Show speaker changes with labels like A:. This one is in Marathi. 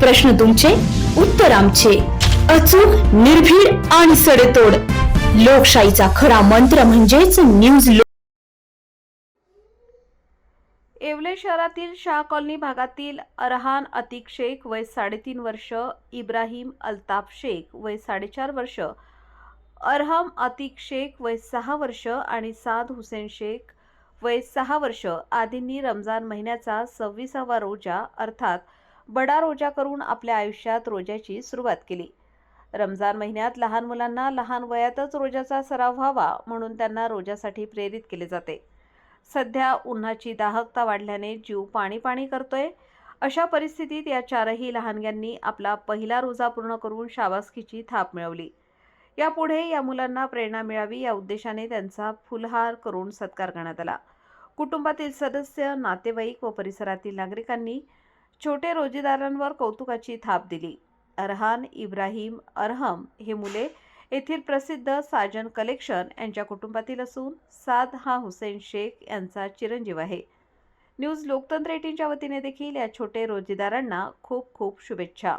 A: प्रश्न तुमचे, उत्तर आमचे. अचूक, निर्भीड आणि सडेतोड. लोकशाहीचा खरा मंत्र म्हणजेच न्यूज.
B: येवले शहरातील शाह कॉलनी भागातील अरहान अतिक शेख वय 3.5 वर्ष, इब्राहिम अल्ताफ शेख वय 4.5 वर्ष, अरहम अतिक शेख वय 6 वर्ष आणि साद हुसेन शेख वय 6 वर्ष आदींनी रमजान महिन्याचा 26वा रोजा अर्थात बडा रोजा करून आपल्या आयुष्यात रोजाची सुरुवात केली. रमजान महिन्यात लहान मुलांना लहान वयातच रोजाचा सराव व्हावा म्हणून त्यांना रोजासाठी प्रेरित केले जाते. सध्या उन्हाची दाहकता वाढल्याने जीव पाणी पाणी करतोय. अशा परिस्थितीत या चारही लहानग्यांनी आपला पहिला रोजा पूर्ण करून शाबासकीची थाप मिळवली. यापुढे या मुलांना प्रेरणा मिळावी या उद्देशाने त्यांचा फुलहार करून सत्कार करण्यात आला. कुटुंबातील सदस्य, नातेवाईक व परिसरातील नागरिकांनी छोटे रोजेदारांवर कौतुकाची थाप दिली. अरहान, इब्राहिम, अरहम हे मुले येथील प्रसिद्ध साजन कलेक्शन यांच्या कुटुंबातील असून साद हा हुसेन शेख यांचा चिरंजीव आहे. न्यूज लोकतंत्र 18च्या वतीने देखील या छोटे रोजेदारांना खूप खूप शुभेच्छा.